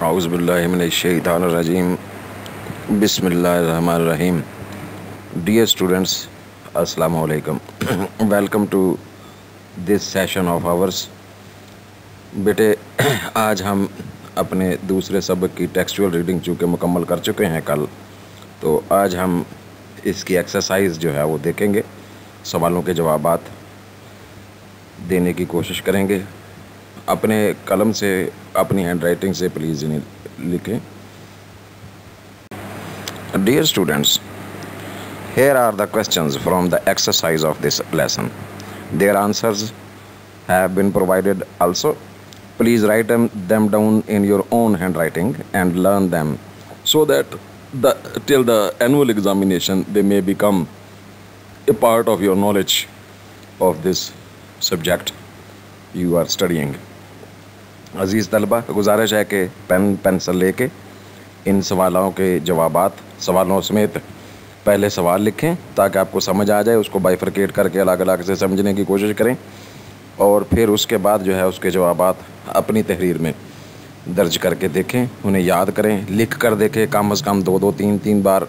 Auzubillahiminash-shaytanir-rajim. Bismillahir-rahmanir-rahim. Dear students, Assalamu alaikum. Welcome to this session of ours. बेटे आज हम अपने दूसरे सबक की टेक्सचुअल रीडिंग चूँकि मुकम्मल कर चुके हैं कल, तो आज हम इसकी एक्सरसाइज जो है वो देखेंगे, सवालों के जवाबात देने की कोशिश करेंगे। अपने कलम से, अपनी हैंड राइटिंग से प्लीज़ इन्हें लिखें। Dear students, here are the questions from the exercise of this lesson. Their answers have been provided also. Please write them down in your own handwriting and learn them so that till the annual examination they may become a part of your knowledge of this subject you are studying. अजीज़ तलबा, गुजारिश है कि pen pencil लेके इन सवालों के जवाबात सवालों समेत पहले सवाल लिखें ताकि आपको समझ आ जाए। उसको बाइफरकेट करके अलग अलग से समझने की कोशिश करें और फिर उसके बाद जो है उसके जवाबात अपनी तहरीर में दर्ज करके देखें, उन्हें याद करें, लिख कर देखें, कम अज़ कम 2-2, 3-3 बार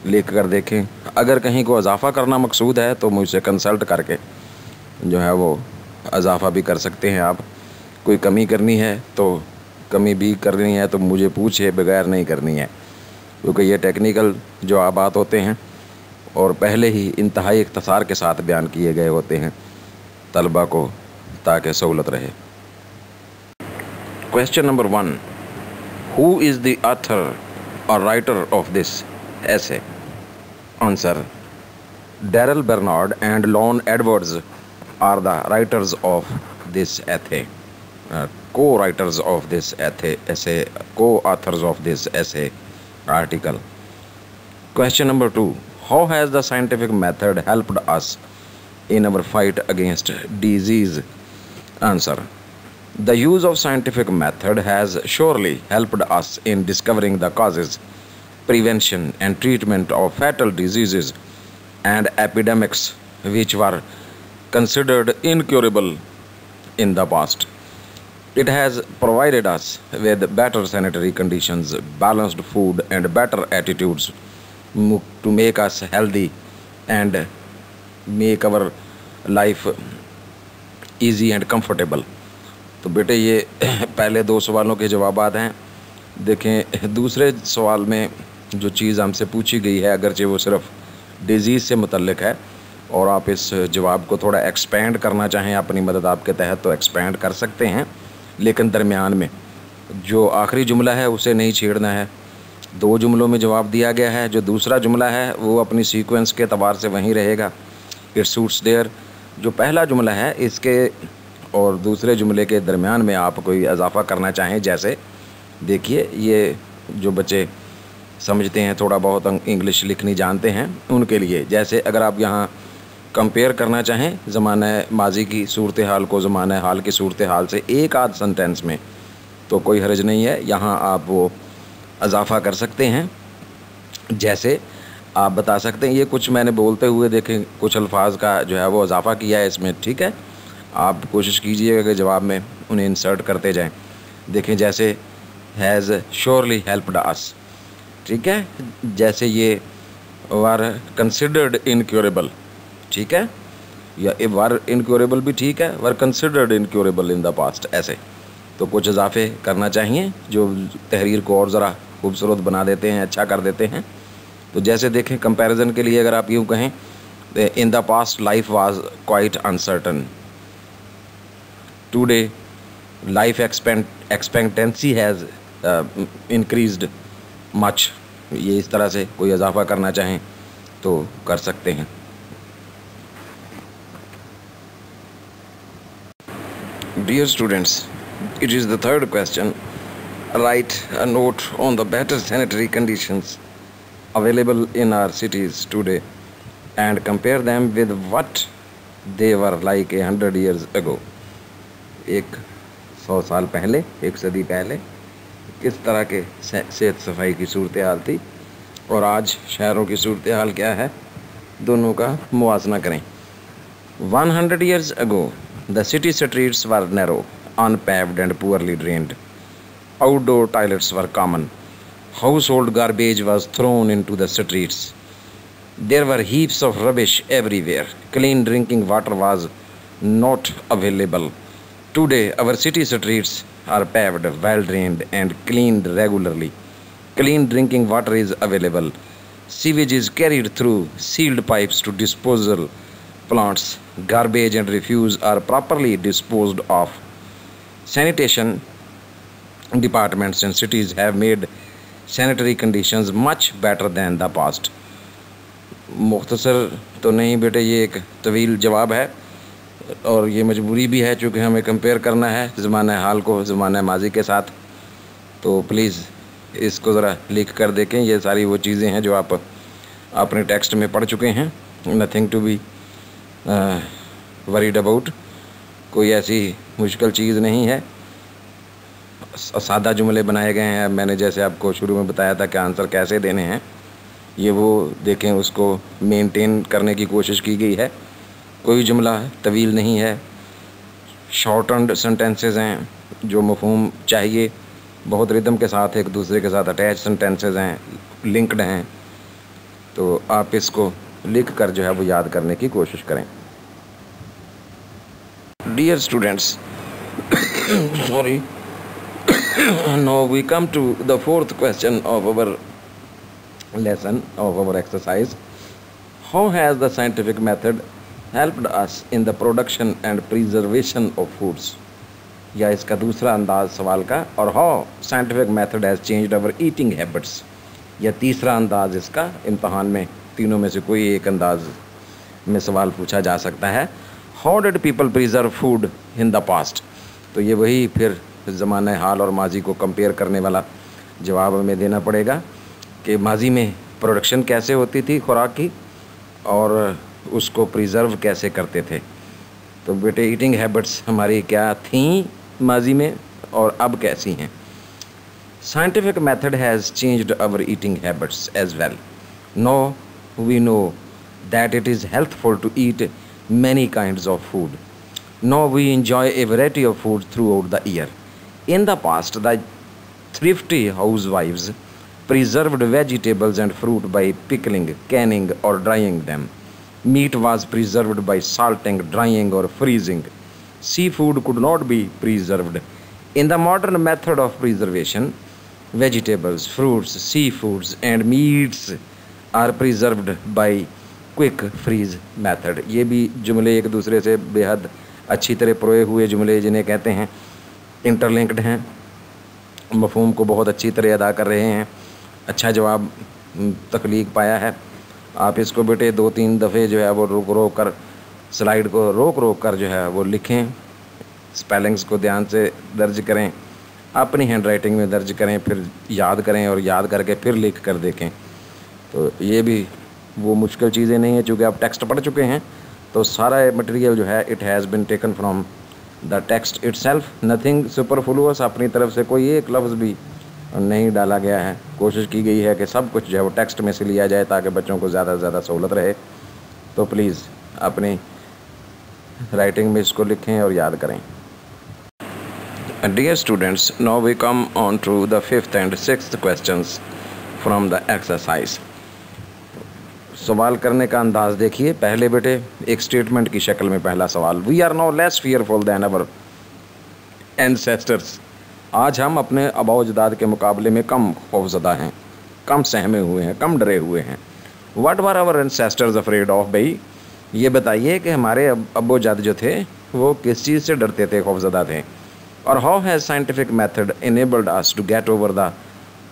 लिख कर देखें। अगर कहीं को इजाफ़ा करना मकसूद है तो मुझसे कंसल्ट करके जो है वो इजाफ़ा भी कर सकते हैं आप। कोई कमी करनी है तो कमी भी करनी है तो मुझे पूछे बगैर नहीं करनी है, क्योंकि ये टेक्निकल जवाबात होते हैं और पहले ही इंतहाई इख्तिसार के साथ बयान किए गए होते हैं तलबा को ताकि सहूलत रहे। Question number 1. Who is the author or writer of this essay? Answer. Darrell Bernard and Lon Edwards are the writers of this essay. Co-writers of this essay, co-authors of this essay article. Question number 2. How has the scientific method helped us in our fight against disease? Answer. The use of scientific method has surely helped us in discovering the causes, prevention and treatment of fatal diseases and epidemics which were considered incurable in the past. It has provided us with better sanitary conditions, balanced food and better attitudes to make us healthy and make our life easy and comfortable. तो बेटे ये पहले 2 सवालों के जवाबात हैं। देखें, दूसरे सवाल में जो चीज़ हमसे पूछी गई है अगरचे वो सिर्फ डिज़ीज़ से मुतल्लिक है और आप इस जवाब को थोड़ा एक्सपेंड करना चाहें, अपनी मदद आपके तहत तो एक्सपेंड कर सकते हैं, लेकिन दरमियान में जो आखिरी जुमला है उसे नहीं छेड़ना है। 2 जुमलों में जवाब दिया गया है, जो दूसरा जुमला है वो अपनी सीक्वेंस के एतबार से वहीं रहेगा। It suits there. जो पहला जुमला है इसके और दूसरे जुमले के दरमियान में आप कोई इजाफ़ा करना चाहें, जैसे देखिए ये जो बच्चे समझते हैं, थोड़ा बहुत इंग्लिश लिखनी जानते हैं, उनके लिए जैसे अगर आप यहाँ कंपेयर करना चाहें ज़माना माजी की सूरत हाल को ज़माना हाल की सूरत हाल से एक आध सेंटेंस में, तो कोई हर्ज नहीं है, यहाँ आप वो इजाफ़ा कर सकते हैं। जैसे आप बता सकते हैं, ये कुछ मैंने बोलते हुए देखें कुछ अल्फाज का जो है वो इजाफ़ा किया है इसमें, ठीक है। आप कोशिश कीजिएगा कि जवाब में उन्हें इंसर्ट करते जाएं। देखें जैसे हैज़ श्योरली हेल्प्ड अस, ठीक है, जैसे ये वर कंसिडर्ड इनक्योरेबल, ठीक है, या वर इनक्योरेबल भी ठीक है, were considered incurable in the past, ऐसे तो कुछ इजाफे करना चाहिए जो तहरीर को और ज़रा खूबसूरत बना देते हैं, अच्छा कर देते हैं। तो जैसे देखें कंपैरिजन के लिए अगर आप यूँ कहें, इन the past life was quite uncertain, today life expectancy has increased much, ये इस तरह से कोई इजाफा करना चाहें तो कर सकते हैं। Dear students, it is the third question. Write a note on the better sanitary conditions available in our cities today and compare them with what they were like 100 years ago. 100 साल पहले, 1 सदी पहले किस तरह के सेहत सफाई की सूरत हाल थी और आज शहरों की सूरत हाल क्या है, दोनों का मुआवजा करें। 100 years ago, the city streets were narrow, unpaved and poorly drained. Outdoor toilets were common. Household garbage was thrown into the streets. There were heaps of rubbish everywhere. Clean drinking water was not available. Today, our city streets are paved, well drained, and cleaned regularly. Clean drinking water is available. Sewage is carried through sealed pipes to disposal plants. Garbage and refuse are properly disposed of. Sanitation departments in cities have made sanitary conditions much better than the past. मुख्तसर तो नहीं बेटे, ये एक तवील जवाब है और ये मजबूरी भी है चूँकि हमें कंपेयर करना है ज़माने हाल को ज़माने माजी के साथ। तो प्लीज़ इसको ज़रा लिख कर देखें। ये सारी वो चीज़ें हैं जो आप अपने टेक्स्ट में पढ़ चुके हैं। Nothing to be worried about, कोई ऐसी मुश्किल चीज़ नहीं है। सादा जुमले बनाए गए हैं। मैंने जैसे आपको शुरू में बताया था कि आंसर कैसे देने हैं, ये वो देखें, उसको मेंटेन करने की कोशिश की गई है। कोई जुमला तवील नहीं है, शॉर्टन्ड सेंटेंसेस हैं जो मफहूम चाहिए, बहुत रिदम के साथ एक दूसरे के साथ अटैच सेंटेंसेस हैं, लिंक्ड हैं। तो आप इसको लिख कर जो है वो याद करने की कोशिश करें। Dear students, sorry, now we come to the fourth question of our lesson, of our exercise. How has the scientific method helped us in the production and preservation of foods? या इसका दूसरा अंदाज सवाल का, और how scientific method has changed our eating habits, या तीसरा अंदाज इसका इम्तहान में तीनों में से कोई एक अंदाज में सवाल पूछा जा सकता है। How did people preserve food in the past? तो ये वही फिर ज़माने हाल और माजी को कंपेयर करने वाला जवाब हमें देना पड़ेगा कि माजी में प्रोडक्शन कैसे होती थी खुराक की और उसको प्रिज़र्व कैसे करते थे। तो बेटे ईटिंग हैबिट्स हमारी क्या थी माजी में और अब कैसी हैं। Scientific method has changed our eating habits as well. No we know that it is healthful to eat many kinds of food. Now we enjoy a variety of food throughout the year. In the past, the thrifty housewives preserved vegetables and fruit by pickling, canning, or drying them. Meat was preserved by salting, drying, or freezing. Seafood could not be preserved. In the modern method of preservation, vegetables, fruits, seafoods, and meats are preserved by quick freeze method. ये भी जुमले एक दूसरे से बेहद अच्छी तरह परोए हुए जुमले जिन्हें कहते हैं इंटरलिंक्ड हैं, मफहूम को बहुत अच्छी तरह अदा कर रहे हैं। अच्छा जवाब तख्लीक पाया है। आप इसको बेटे 2-3 दफ़े जो है वो रोक कर स्लाइड को रोक कर जो है वो लिखें, स्पेलिंग्स को ध्यान से दर्ज करें, अपनी हैंड राइटिंग में दर्ज करें, फिर याद करें और याद करके फिर लिख कर देखें। तो ये भी वो मुश्किल चीज़ें नहीं है, चूँकि आप टेक्स्ट पढ़ चुके हैं तो सारा मटेरियल जो है it has been taken from the text itself. Nothing superfluous, अपनी तरफ से कोई एक लफ्ज़ भी नहीं डाला गया है। कोशिश की गई है कि सब कुछ जो है वो टेक्स्ट में से लिया जाए ताकि बच्चों को ज़्यादा से ज़्यादा सहूलत रहे। तो प्लीज़ अपनी राइटिंग में इसको लिखें और याद करें। Dear students, now we come on to the 5th and 6th questions from the exercise. सवाल करने का अंदाज देखिए। पहले बेटे एक स्टेटमेंट की शक्ल में पहला सवाल, we are now less fearful than our ancestors. आज हम अपने आबाओ अजदाद के मुकाबले में कम खौफज़दा हैं, कम सहमे हुए हैं, कम डरे हुए हैं। What were our ancestors afraid of? भाई ये बताइए कि हमारे अब्बो जाद जो थे वो किस चीज़ से डरते थे, खौफज़दा थे। और how has scientific method enabled us to get over the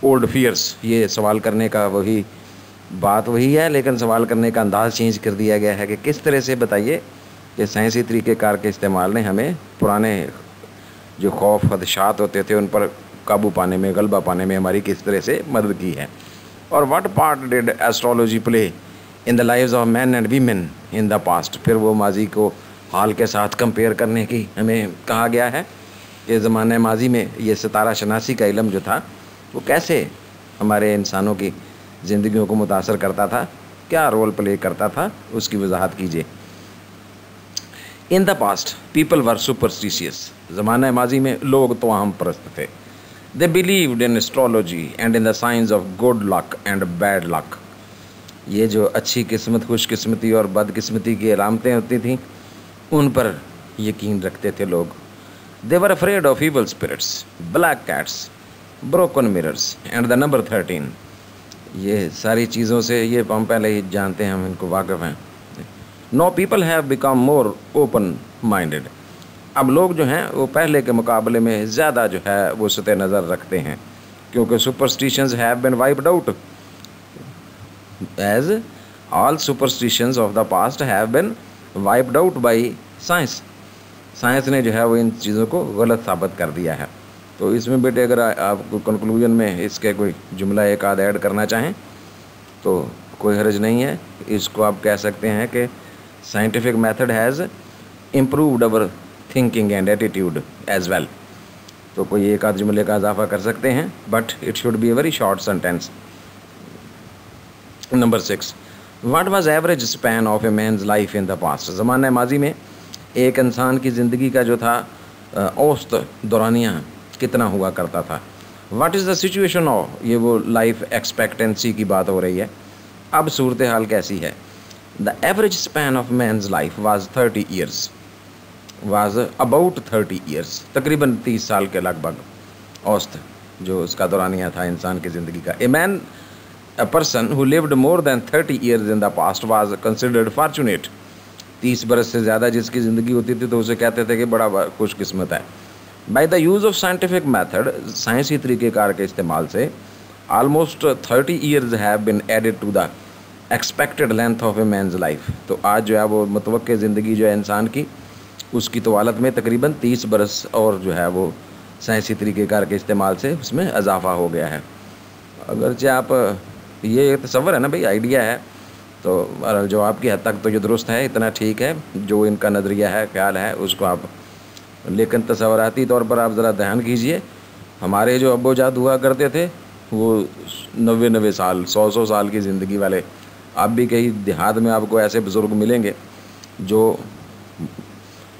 old fears. ये सवाल करने का वही बात वही है, लेकिन सवाल करने का अंदाज़ चेंज कर दिया गया है कि किस तरह से बताइए कि साइंसी तरीक़ेकार के इस्तेमाल ने हमें पुराने जो खौफ खदशात होते थे उन पर काबू पाने में, गलबा पाने में हमारी किस तरह से मदद की है। और what part did astrology play in the lives of man and women in the past. फिर वो माजी को हाल के साथ कंपेयर करने की हमें कहा गया है कि ज़माने माजी में ये सितारा शनासी का इल्म जो था वो कैसे हमारे इंसानों की ज़िंदगियों को मुतासर करता था, क्या रोल प्ले करता था, उसकी वजाहत कीजिए। इन the past people were superstitious. ज़माना माजी में लोग तोहम परस्त थे। They believed in astrology and in the signs of good luck and bad luck. ये जो अच्छी किस्मत, खुशकिस्मती और बदकिस्मती की अलामतें होती थीं, उन पर यकीन रखते थे लोग. They were afraid of evil spirits, black cats, broken mirrors and the number 13. ये सारी चीज़ों से ये हम पहले ही जानते हैं, हम इनको वाकिफ़ हैं. No people have become more open minded. अब लोग जो हैं वो पहले के मुकाबले में ज़्यादा जो है वो सतह नज़र रखते हैं, क्योंकि superstitions have been wiped out, as all superstitions of the past have been wiped out by science. Science ने जो है वो इन चीज़ों को गलत साबित कर दिया है. तो इसमें बेटे अगर आप कंक्लूजन में इसके कोई जुमला एक आध ऐड करना चाहें तो कोई हर्ज नहीं है. इसको आप कह सकते हैं कि scientific method has improved our thinking and attitude as well. तो कोई एक आध जुमले का इजाफा कर सकते हैं, but it should be a very short sentence. Number 6, what was average span of a man's life in the past. ज़माने माजी में एक इंसान की ज़िंदगी का जो था औसत दौरानिया कितना हुआ करता था. What is the situation of, ये वो लाइफ एक्सपेक्टेंसी की बात हो रही है. अब सूरत हाल कैसी है. The average span of man's life was 30 years, was about 30 years, तकरीबन 30 साल के लगभग औसत जो उसका दौरानिया था इंसान की ज़िंदगी का. A person who lived more than 30 years in the past was considered fortunate. 30 बरस से ज़्यादा जिसकी ज़िंदगी होती थी तो उसे कहते थे कि बड़ा खुशकिस्मत है. By the use of scientific method, साइंसी तरीक़ेकार के इस्तेमाल से almost 30 years have been added to the expected length of a man's life. तो आज जो है वो मुतवक्के ज़िंदगी जो है इंसान की, उसकी तवालत में तकरीबन 30 बरस और जो है वो साइंसी तरीक़ेकार के इस्तेमाल से उसमें इजाफा हो गया है. अगरचे आप ये तसव्वुर है ना भाई, आइडिया है, तो जो आपकी हद तक तो जो दुरुस्त है इतना ठीक है, जो इनका नज़रिया है, ख्याल है, उसको आप, लेकिन तसव्वुराती तौर पर आप ज़रा ध्यान कीजिए. हमारे जो अब्बोजाद हुआ करते थे वो 90 साल 100 साल की ज़िंदगी वाले. आप भी कहीं देहात में आपको ऐसे बुज़ुर्ग मिलेंगे जो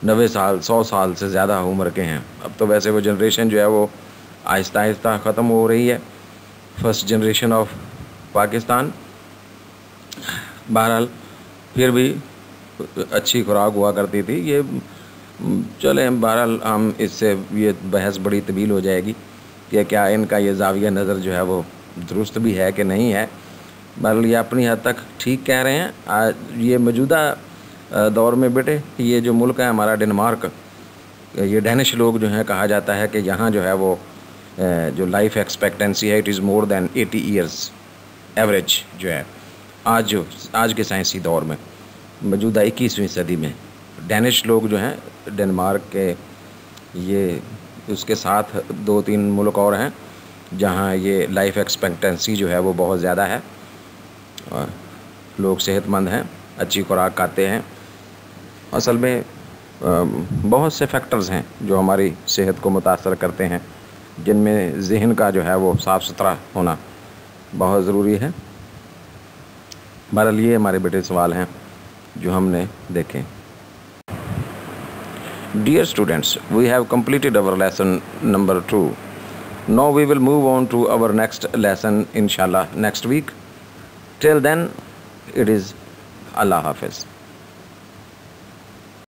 90 साल 100 साल से ज़्यादा उम्र के हैं. अब तो वैसे वो जनरेशन जो है वो आहिस्ता आहिस्ता ख़त्म हो रही है, फर्स्ट जनरेशन ऑफ पाकिस्तान. बहरहाल फिर भी अच्छी खुराक हुआ करती थी. ये चले बहरहाल हम इससे ये बहस बड़ी तवील हो जाएगी कि क्या इनका ये ज़ाविया नज़र जो है वो दुरुस्त भी है कि नहीं है. बहरहाल ये अपनी हद तक ठीक कह रहे हैं. आज ये मौजूदा दौर में बेटे ये जो मुल्क है हमारा डेनमार्क, ये डैनिश लोग जो हैं, कहा जाता है कि यहाँ जो है वो जो लाइफ एक्सपेक्टेंसी है it is more than 80 years average जो है आज के साइंसी दौर में, मौजूदा 21वीं सदी में. डैनिश लोग जो हैं डेनमार्क के, ये उसके साथ 2-3 मुल्क और हैं जहाँ ये लाइफ एक्सपेक्टेंसी जो है वो बहुत ज़्यादा है और लोग सेहतमंद हैं, अच्छी खुराक खाते हैं. असल में बहुत से फैक्टर्स हैं जो हमारी सेहत को मुतासर करते हैं, जिनमें ज़हन का जो है वो साफ़ सुथरा होना बहुत ज़रूरी है. बहरहाल ये हमारे बेटे सवाल हैं जो हमने देखे. Dear students, we have completed our lesson number 2. Now we will move on to our next lesson inshallah next week. Till then, it is Allah Hafiz.